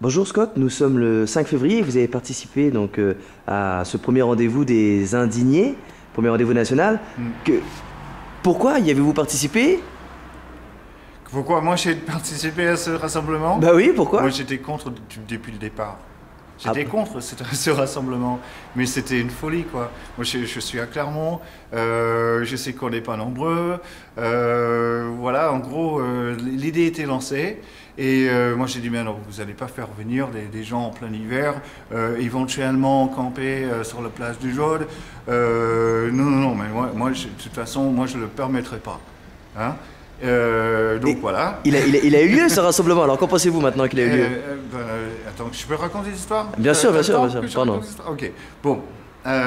Bonjour Scott, nous sommes le 5 février et vous avez participé donc à ce premier rendez-vous des indignés, premier rendez-vous national. Que... Pourquoi y avez-vous participé? Pourquoi moi j'ai participé à ce rassemblement? Bah oui, pourquoi? Moi j'étais contre depuis le départ. J'étais contre ce rassemblement, mais c'était une folie quoi. Moi je suis à Clermont, je sais qu'on n'est pas nombreux, voilà en gros l'idée était lancée et moi j'ai dit mais non vous n'allez pas faire venir des gens en plein hiver, éventuellement camper sur la place du Jaude, non mais moi de toute façon moi je le permettrai pas. Hein. Donc voilà. Il a eu lieu ce rassemblement, alors qu'en pensez-vous maintenant qu'il a eu lieu? Attends, je peux raconter l'histoire? Bien sûr, pardon. Ok, bon,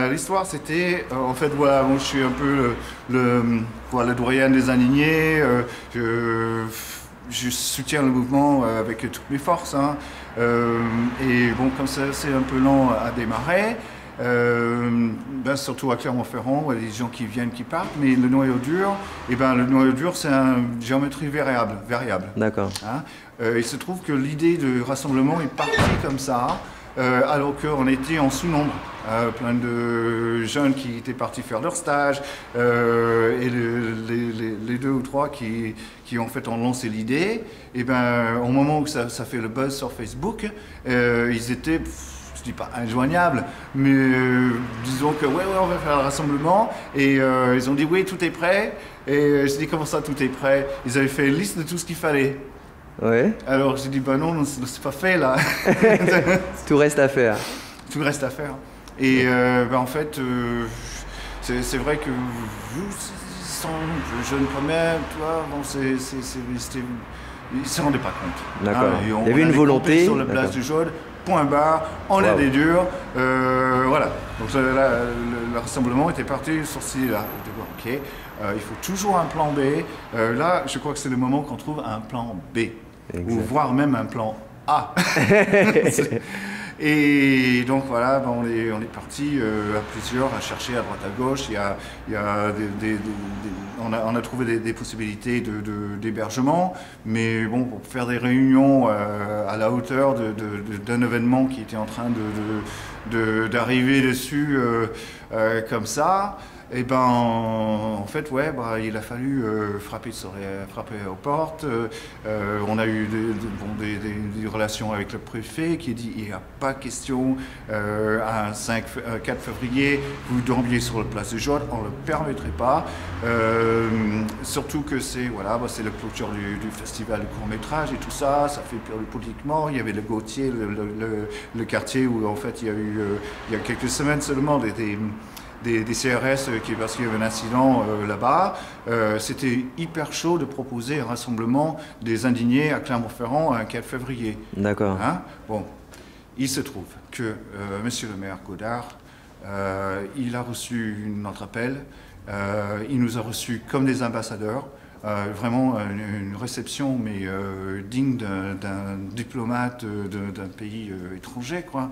l'histoire c'était, en fait voilà, moi je suis un peu le doyen des indignés, je soutiens le mouvement avec toutes mes forces, hein, et bon, comme ça c'est un peu lent à démarrer. Surtout à Clermont-Ferrand, il y a des gens qui viennent, qui partent, mais le noyau dur, le noyau dur, c'est une géométrie variable. D'accord. Hein, il se trouve que l'idée de rassemblement est partie comme ça, alors qu'on était en sous-nombre. Plein de jeunes qui étaient partis faire leur stage, et les deux ou trois qui en fait ont lancé l'idée, et au moment où ça fait le buzz sur Facebook, ils étaient... je dis pas injoignable, mais disons que ouais, on va faire un rassemblement, et ils ont dit oui, tout est prêt, et je dis comment ça tout est prêt? Ils avaient fait une liste de tout ce qu'il fallait. Ouais. Alors j'ai dit bah non, c'est pas fait là. Tout reste à faire. Tout reste à faire. Et en fait, c'est vrai que vous, sans jeune quand même, toi, bon, ils se rendaient pas compte. D'accord. Hein, il y avait une volonté. Sur la place du Jaude. Point barre, on a des durs, voilà. Donc là, le rassemblement était parti sur ce là. Ok, il faut toujours un plan B. Là, je crois que c'est le moment qu'on trouve un plan B, ou voire même un plan A. Et donc voilà, on est parti à plusieurs à chercher à droite à gauche. On a trouvé des possibilités d'hébergement, mais bon, pour faire des réunions à la hauteur d'un événement qui était en train d'arriver dessus comme ça. Et en fait, ouais, il a fallu frapper aux portes. On a eu des relations avec le préfet qui a dit il n'y a pas question à 4 février, vous dormiez sur la place de Jaude, on ne le permettrait pas. Surtout que c'est la clôture du festival de court-métrage et tout ça, ça fait politiquement. Il y avait le Gautier, le quartier où en fait il y a eu, il y a quelques semaines seulement, des CRS parce qu'il y avait un incident là-bas. C'était hyper chaud de proposer un rassemblement des indignés à Clermont-Ferrand un 4 février. D'accord. Hein, bon, il se trouve que monsieur le maire Godard, il a reçu notre appel, il nous a reçus comme des ambassadeurs, vraiment une réception mais digne d'un diplomate d'un pays étranger, quoi.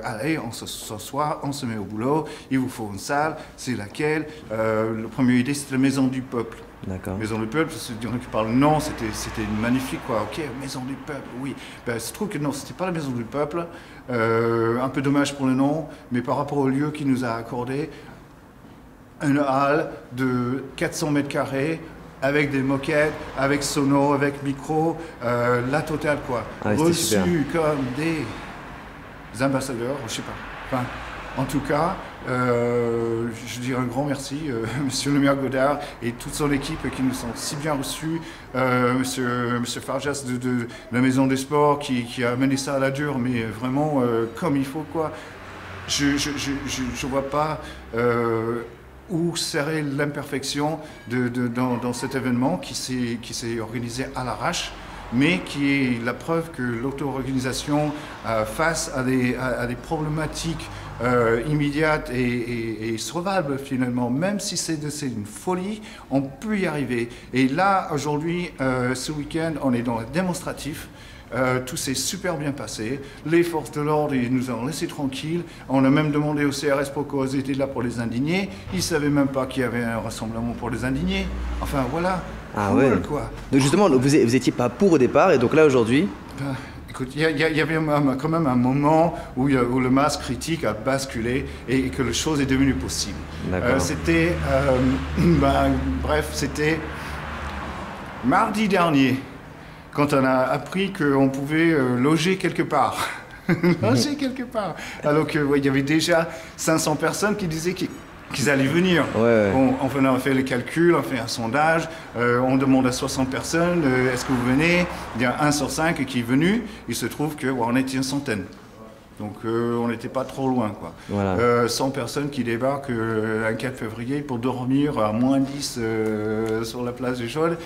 Allez, on s'assoit, on se met au boulot, il vous faut une salle, c'est laquelle? La première idée, c'était la Maison du Peuple. D'accord. Maison du Peuple, c'est dire qui parle non, c'était magnifique, quoi. Ok, Maison du Peuple, oui. Il se trouve que non, c'était pas la Maison du Peuple. Un peu dommage pour le nom, mais par rapport au lieu qu'il nous a accordé, une halle de 400 mètres carrés, avec des moquettes, avec sono, avec micro, la totale, quoi. Ah, reçu comme des ambassadeurs, je sais pas. Enfin, en tout cas, je dirais un grand merci, monsieur le maire Godard et toute son équipe qui nous ont si bien reçus, monsieur Farjas de la Maison des Sports qui a mené ça à la dure, mais vraiment comme il faut, quoi. Je vois pas où serait l'imperfection dans cet événement qui s'est organisé à l'arrache, mais qui est la preuve que l'auto-organisation face à des problématiques immédiates et solvables finalement, même si c'est une folie, on peut y arriver. Et là, aujourd'hui, ce week-end, on est dans le démonstratif. Tout s'est super bien passé. Les forces de l'ordre, ils nous ont laissés tranquilles. On a même demandé au CRS pourquoi ils étaient là pour les indignés. Ils ne savaient même pas qu'il y avait un rassemblement pour les indignés. Enfin, voilà. Ah cool, ouais. quoi. Donc justement, vous étiez pas pour au départ, et donc là aujourd'hui... écoute, il y avait quand même un moment où le masque critique a basculé et que la chose est devenue possible. C'était, bref, c'était mardi dernier, quand on a appris qu'on pouvait loger quelque part. Loger quelque part. Alors qu'il y avait déjà 500 personnes qui disaient qu'ils allaient venir. On a fait le calcul, on fait un sondage, on demande à 60 personnes, est-ce que vous venez? Il y a 1 sur 5 qui est venu, il se trouve qu'on était une centaine. Donc on n'était pas trop loin, quoi. 100 personnes qui débarquent un 4 février pour dormir à moins 10 sur la place du Chaude.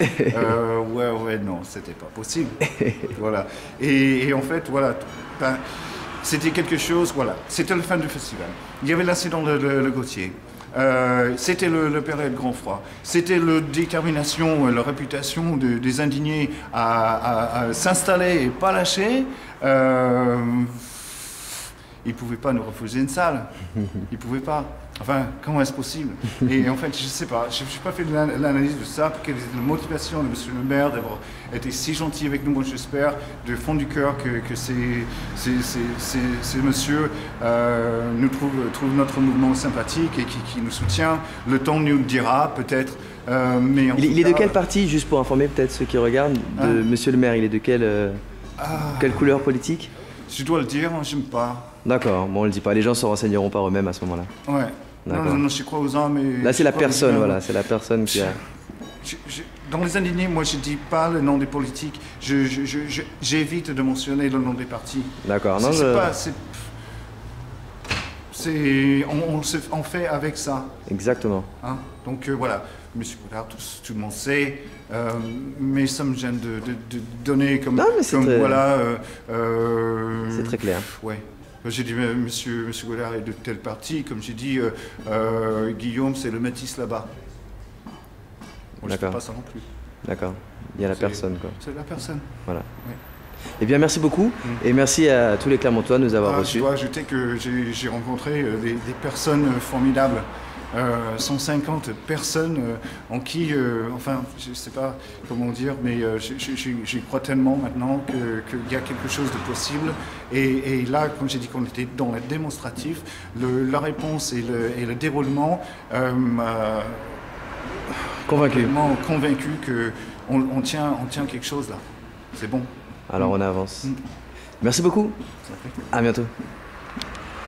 Non, c'était pas possible. Voilà. Et en fait, voilà, c'était quelque chose, voilà. C'était la fin du festival. Il y avait l'incident de Le Gautier. C'était le période grand froid. C'était la détermination, la réputation des indignés à s'installer et pas lâcher. Ils ne pouvaient pas nous refuser une salle. Ils ne pouvaient pas. Enfin, comment est-ce possible? Et en fait, je ne sais pas. Je n'ai pas fait l'analyse de ça. Quelle était la motivation de M. le maire d'avoir été si gentil avec nous? Moi, j'espère du fond du cœur que ces monsieur nous trouve notre mouvement sympathique et qui nous soutient. Le temps nous le dira, peut-être. Mais il est de quel parti, juste pour informer peut-être ceux qui regardent, de Monsieur le maire? Il est de quelle couleur politique? Je dois le dire, je n'aime pas. D'accord, bon, on le dit pas. Les gens se renseigneront par eux-mêmes à ce moment-là. Ouais. Non, je crois aux hommes. Là, c'est la personne, voilà. C'est la personne qui a... Dans les indignés, moi, je ne dis pas le nom des politiques. J'évite de mentionner le nom des partis. D'accord. Non, on fait avec ça. Exactement. Hein? Donc, voilà. Monsieur Godard, tout le monde sait. Mais ça me gêne de donner comme... Non, mais c'est très... Voilà. C'est très clair. Ouais. J'ai dit, monsieur Godard est de tel parti. Comme j'ai dit, Guillaume, c'est le métis là-bas. Moi, je ne fais pas ça non plus. D'accord. Il y a la personne, quoi. C'est la personne. Voilà. Ouais. Eh bien, merci beaucoup. Et merci à tous les Clermontois de nous avoir reçus. Je dois ajouter que j'ai rencontré des personnes formidables. 150 personnes en qui, enfin, je ne sais pas comment dire, mais j'y crois tellement maintenant qu'il y a quelque chose de possible. Et là, comme j'ai dit qu'on était dans le démonstratif, la réponse et le déroulement m'a convaincu qu'on tient quelque chose là. C'est bon. Alors on avance. Merci beaucoup. À bientôt.